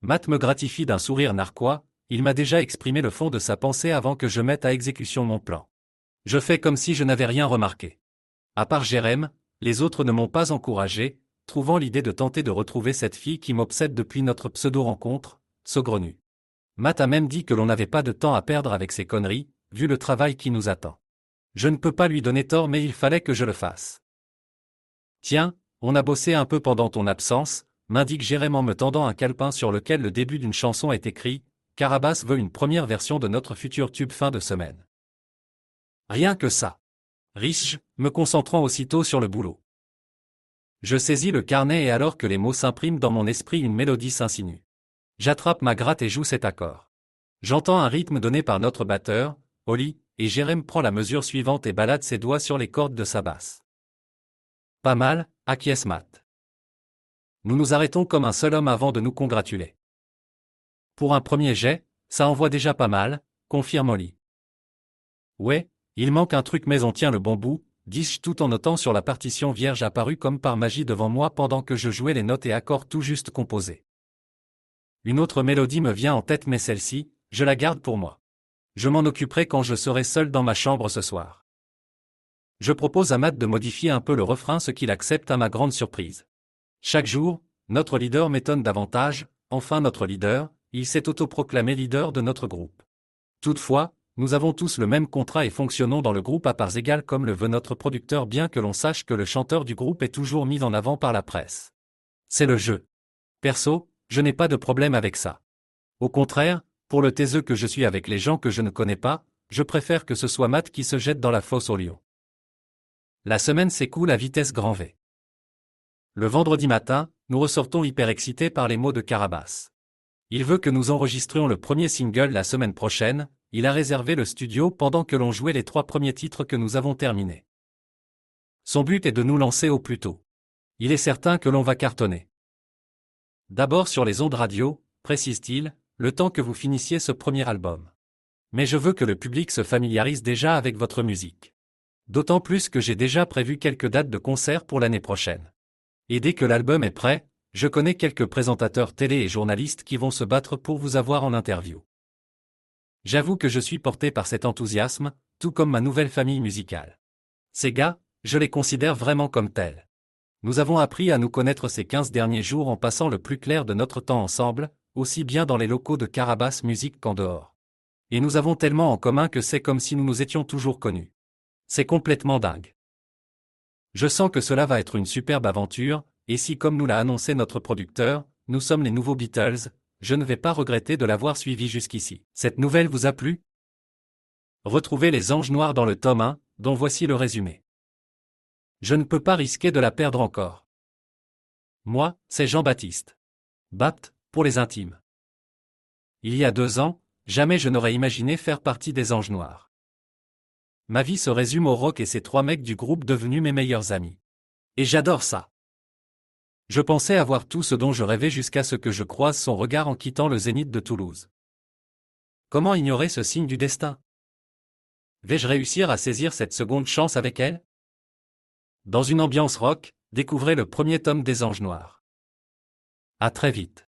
Matt me gratifie d'un sourire narquois, il m'a déjà exprimé le fond de sa pensée avant que je mette à exécution mon plan. Je fais comme si je n'avais rien remarqué. À part Jérém, les autres ne m'ont pas encouragé, trouvant l'idée de tenter de retrouver cette fille qui m'obsède depuis notre pseudo-rencontre, saugrenue. Matt a même dit que l'on n'avait pas de temps à perdre avec ces conneries, vu le travail qui nous attend. Je ne peux pas lui donner tort mais il fallait que je le fasse. Tiens, on a bossé un peu pendant ton absence, m'indique Jérém en me tendant un calepin sur lequel le début d'une chanson est écrit, Carabas veut une première version de notre futur tube fin de semaine. Rien que ça. Riche, me concentrant aussitôt sur le boulot. Je saisis le carnet et alors que les mots s'impriment dans mon esprit une mélodie s'insinue. J'attrape ma gratte et joue cet accord. J'entends un rythme donné par notre batteur, Oli, et Jérém prend la mesure suivante et balade ses doigts sur les cordes de sa basse. Pas mal, acquiesce Matt. Nous nous arrêtons comme un seul homme avant de nous congratuler. Pour un premier jet, ça envoie déjà pas mal, confirme Oli. Ouais, il manque un truc mais on tient le bon bout, dis-je tout en notant sur la partition vierge apparue comme par magie devant moi pendant que je jouais les notes et accords tout juste composés. Une autre mélodie me vient en tête mais celle-ci, je la garde pour moi. Je m'en occuperai quand je serai seul dans ma chambre ce soir. Je propose à Matt de modifier un peu le refrain, ce qu'il accepte à ma grande surprise. Chaque jour, notre leader m'étonne davantage, enfin notre leader, il s'est autoproclamé leader de notre groupe. Toutefois, nous avons tous le même contrat et fonctionnons dans le groupe à parts égales comme le veut notre producteur, bien que l'on sache que le chanteur du groupe est toujours mis en avant par la presse. C'est le jeu. Perso, je n'ai pas de problème avec ça. Au contraire, pour le taiseux que je suis avec les gens que je ne connais pas, je préfère que ce soit Matt qui se jette dans la fosse au lion. La semaine s'écoule à vitesse grand V. Le vendredi matin, nous ressortons hyper excités par les mots de Carabas. Il veut que nous enregistrions le premier single la semaine prochaine, il a réservé le studio pendant que l'on jouait les 3 premiers titres que nous avons terminés. Son but est de nous lancer au plus tôt. Il est certain que l'on va cartonner. D'abord sur les ondes radio, précise-t-il, le temps que vous finissiez ce premier album. Mais je veux que le public se familiarise déjà avec votre musique. D'autant plus que j'ai déjà prévu quelques dates de concert pour l'année prochaine. Et dès que l'album est prêt, je connais quelques présentateurs télé et journalistes qui vont se battre pour vous avoir en interview. J'avoue que je suis porté par cet enthousiasme, tout comme ma nouvelle famille musicale. Ces gars, je les considère vraiment comme tels. Nous avons appris à nous connaître ces 15 derniers jours en passant le plus clair de notre temps ensemble, aussi bien dans les locaux de Carabas Musique qu'en dehors. Et nous avons tellement en commun que c'est comme si nous nous étions toujours connus. C'est complètement dingue. Je sens que cela va être une superbe aventure, et si comme nous l'a annoncé notre producteur, nous sommes les nouveaux Beatles, je ne vais pas regretter de l'avoir suivi jusqu'ici. Cette nouvelle vous a plu? Retrouvez les Anges Noirs dans le tome 1, dont voici le résumé. Je ne peux pas risquer de la perdre encore. Moi, c'est Jean-Baptiste. Bapt, pour les intimes. Il y a 2 ans, jamais je n'aurais imaginé faire partie des Anges Noirs. Ma vie se résume au rock et ces 3 mecs du groupe devenus mes meilleurs amis. Et j'adore ça. Je pensais avoir tout ce dont je rêvais jusqu'à ce que je croise son regard en quittant le Zénith de Toulouse. Comment ignorer ce signe du destin? Vais-je réussir à saisir cette seconde chance avec elle? Dans une ambiance rock, découvrez le premier tome des Anges Noirs. À très vite.